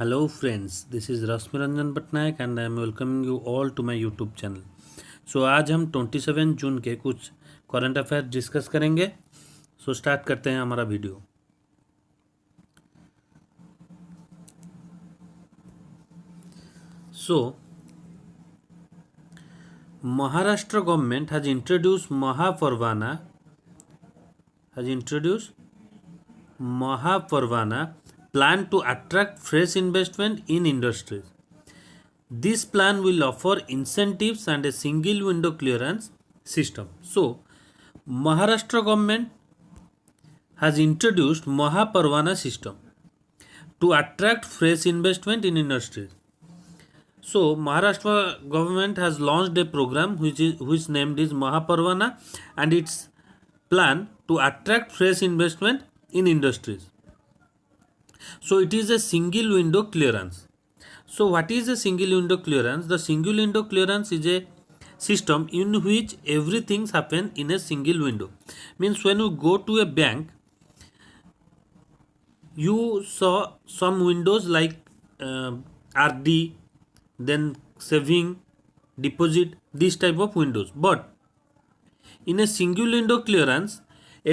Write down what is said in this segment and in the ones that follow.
Hello friends, this is Rasmiranjan Patnaik and I am welcoming you all to my YouTube channel. So आज हम 27 जून के कुछ current affair discuss करेंगे. So start करते हैं हमारा video. So Maharashtra government has introduced Mahaparvana plan to attract fresh investment in industries. This plan will offer incentives and a single window clearance system. So, Maharashtra government has introduced Mahaparvana system to attract fresh investment in industries. So, Maharashtra government has launched a program which named is Mahaparvana, and its plan to attract fresh investment in industries. So, it is a single window clearance. So, what is a single window clearance? The single window clearance is a system in which everything happens in a single window. Means when you go to a bank, you saw some windows like RD, then saving, deposit, this type of windows. But in a single window clearance,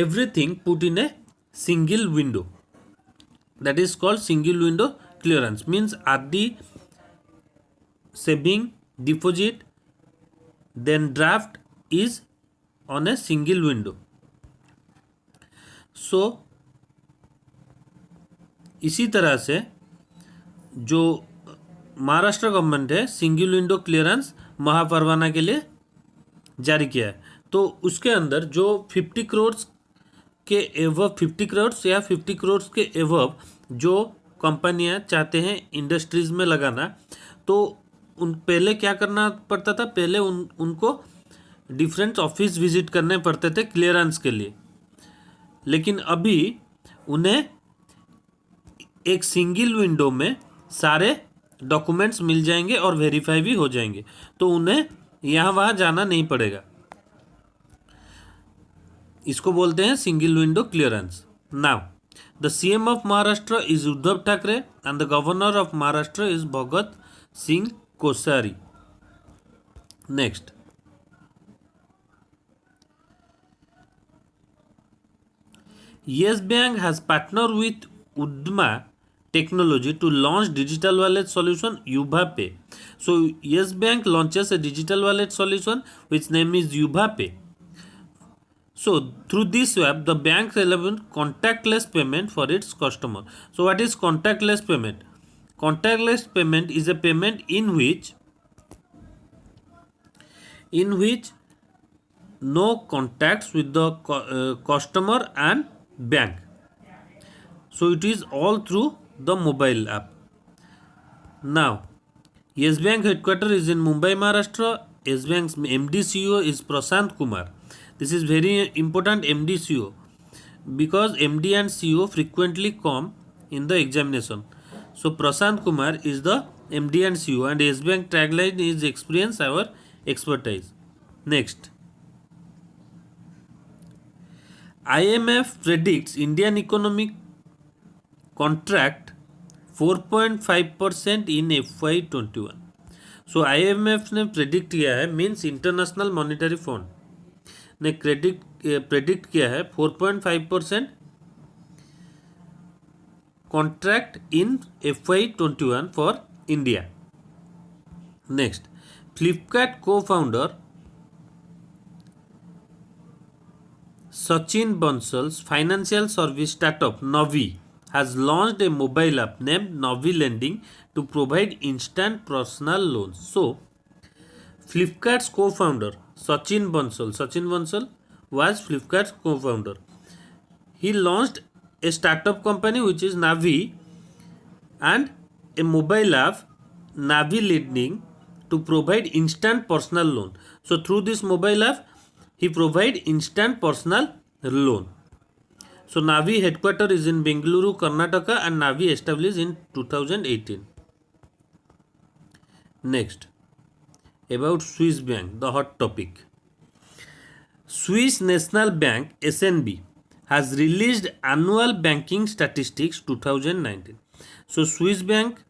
everything put in a single window. That is called single window clearance. Means RD, saving, deposit, then draft is on a single window. So इसी तरह से जो Maharashtra government है single window clearance महापरवाना के लिए जारी किया है. तो उसके अंदर जो 50 करोड़ के एवब 50 करोड़ या 50 करोड़ के एवब जो कंपनियां चाहते हैं इंडस्ट्रीज़ में लगाना, तो उन पहले क्या करना पड़ता था, पहले उनको डिफरेंट ऑफिस विजिट करने पड़ते थे क्लियरेंस के लिए. लेकिन अभी उन्हें एक सिंगल विंडो में सारे डॉक्यूमेंट्स मिल जाएंगे और वेरीफाई भी हो जाएंगे, तो उन्हें यहाँ वहाँ जाना नहीं पड़ेगा. इसको बोलते हैं single window clearance. Now the CM of Maharashtra is Uddhav Thackeray and the governor of Maharashtra is Bhagat Singh Koshyari. Next, Yes Bank has partnered with Udma Technology to launch digital wallet solution Yuba Pay. So Yes Bank launches a digital wallet solution which name is Yuba Pay. So through this app, the bank allows contactless payment for its customer. So what is contactless payment? Contactless payment is a payment in which no contacts with the customer and bank. So it is all through the mobile app. Now, Yes Bank headquarters is in Mumbai, Maharashtra. Yes Bank's MD CEO is Prashant Kumar. This is very important, MD CEO, because MD and CEO frequently come in the examination. So Prashant Kumar is the MD and CEO, and Yes Bank tagline is experience our expertise. Next, IMF predicts Indian economic contract 4.5% in FY21. So IMF ने predict किया है, means international monetary fund ने predict किया है 4.5% contract in FY21 for India. Next, Flipkart को founder Sachin Bansal's financial service startup Navi has launched a mobile app named Navi Lending to provide instant personal loans. So, Flipkart's co-founder Sachin Bansal was Flipkart's co-founder. He launched a startup company which is Navi and a mobile app Navi Lending to provide instant personal loan. So, through this mobile app, he provide instant personal loan. So Navi headquarters is in Bengaluru, Karnataka, and Navi established in 2018. Next, about Swiss Bank, the hot topic. Swiss National Bank SNB has released annual banking statistics 2019. So Swiss Bank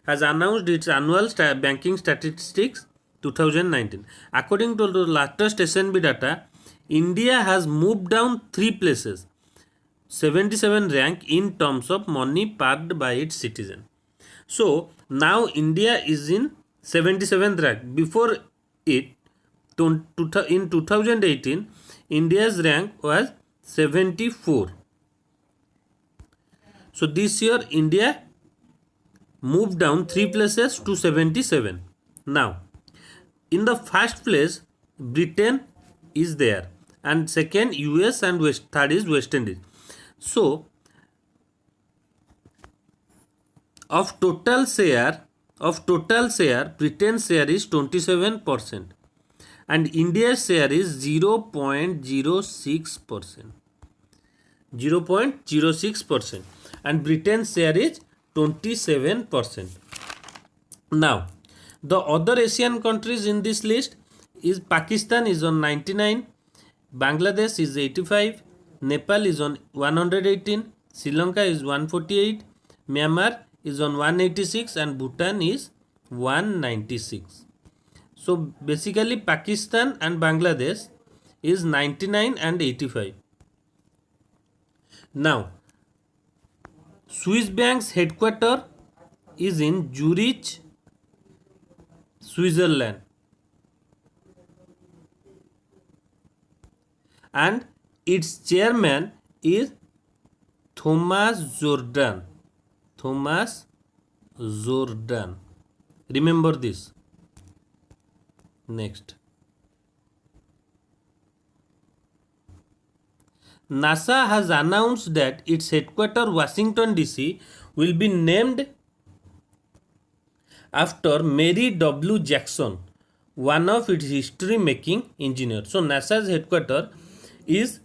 has announced its annual banking statistics 2019. According to the latest SNB data, India has moved down 3 places, 77 rank in terms of money parked by its citizen. So now India is in 77th rank. Before it, in 2018, India's rank was 74. So this year India moved down 3 places to 77. Now in the first place Britain is there, and second US, and third is West Indies. So of total share, Britain's share is 27% and India's share is 0.06%. 0.06%, and Britain's share is 27%. Now the other Asian countries in this list is Pakistan is on 99, Bangladesh is 85, Nepal is on 118, Sri Lanka is 148, Myanmar is on 186, and Bhutan is 196. So basically Pakistan and Bangladesh is 99 and 85. Now Swiss Bank's headquarters is in Zurich, Switzerland, and its chairman is Thomas Jordan. Thomas Jordan. Remember this. Next. NASA has announced that its headquarters, Washington DC, will be named after Mary W. Jackson, one of its history-making engineers. So NASA's headquarters is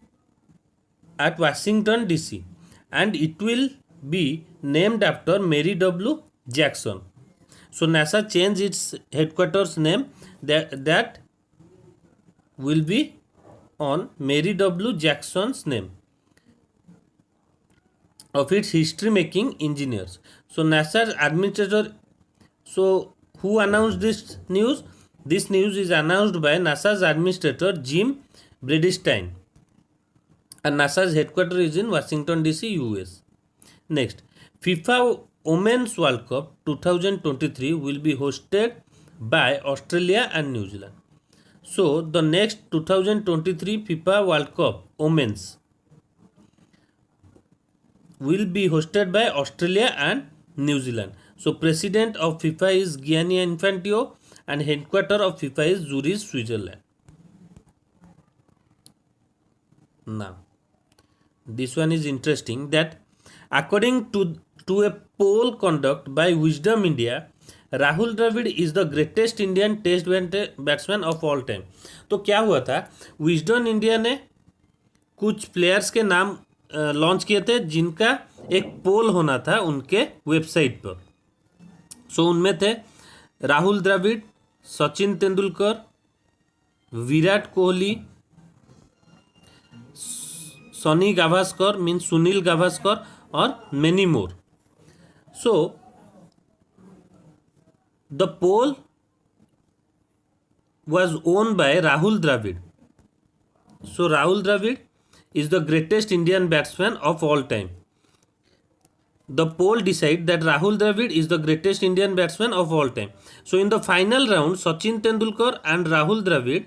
at Washington DC, and it will be named after Mary W. Jackson. So NASA changed its headquarters name, that will be on Mary W. Jackson's name of its history making engineers. So NASA's administrator, so who announced this news? This news is announced by NASA's administrator Jim Bridenstine, and NASA's headquarters is in Washington DC, US. Next, FIFA Women's World Cup 2023 will be hosted by Australia and New Zealand. So the next 2023 FIFA World Cup Women's will be hosted by Australia and New Zealand. So president of FIFA is Gianni Infantino, and headquarters of FIFA is Zurich, Switzerland. Now this one is interesting, that according to a poll conducted by Wisdom India, Rahul Dravid is the greatest Indian test batsman of all time. तो क्या हुआ था, wisdom India ने कुछ players के नाम launch किए थे जिनका एक पोल होना था उनके वेबसाइट पर. सो उनमें थे राहुल द्रविड़, सचिन तेंदुलकर, विराट कोहली, सनी गावस्कर मीन्स सुनील गावस्कर, और many more. So the poll was won by Rahul Dravid. So Rahul Dravid is the greatest Indian batsman of all time. The poll decided that Rahul Dravid is the greatest Indian batsman of all time. So in the final round, Sachin Tendulkar and Rahul Dravid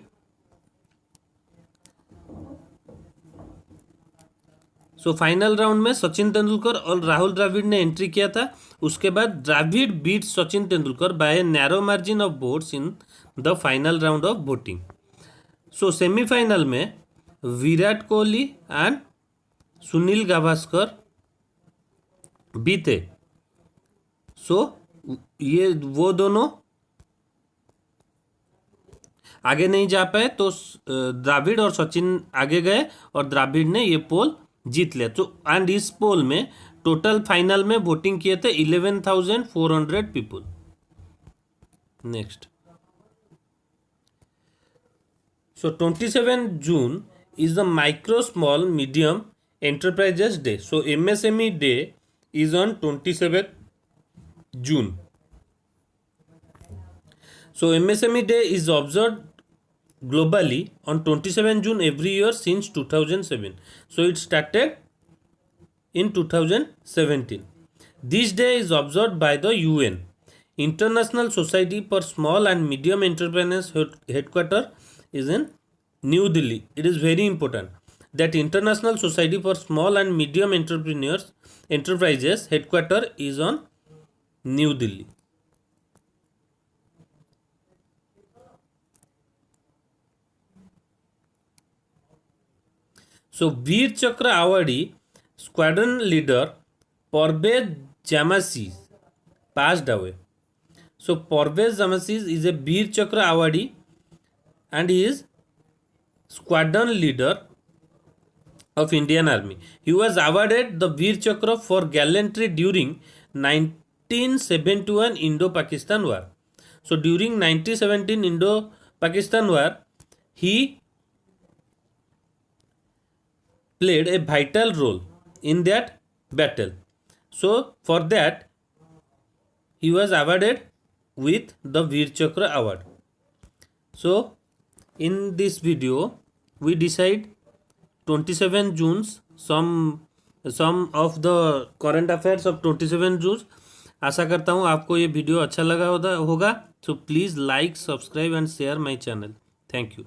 final round में सचिन तेंदुलकर और राहुल द्रविड़ ने entry किया था. उसके बाद Dravid beat Sachin Tendulkar by a narrow margin of votes in the final round of voting. So semifinal में Virat Kohli and Sunil Gavaskar भी थे. सो ये वो दोनों आगे नहीं जा पाए, तो द्रविड़ और सचिन आगे गए और द्रविड़ ने ये पोल जीत लिया. तो एंड इस पोल में टोटल फाइनल में वोटिंग किए थे 11,400 people. Next, so 27 June is the micro small medium enterprises day. So MSME day is on 27 June. So MSME Day is observed globally on 27 June every year since 2007. So it started in 2017. This day is observed by the UN. International Society for Small and Medium Entrepreneurs headquarter is in New Delhi. It is very important that International Society for Small and Medium Enterprises headquarter is on New Delhi. So Veer Chakra awardee squadron leader Parvez Jamasi passed away. So Parvez Jamasi is a Veer Chakra awardee and he is squadron leader of Indian Army. He was awarded the Veer Chakra for gallantry during 1971 Indo-Pakistan War. So during 1917 Indo-Pakistan War, he played a vital role in that battle. So for that, he was awarded with the Veer Chakra award. So in this video, we decide 27 June's some of the current affairs of 27 June. आशा करता हूँ आपको ये video अच्छा लगा होगा. So please like, subscribe and share my channel. Thank you.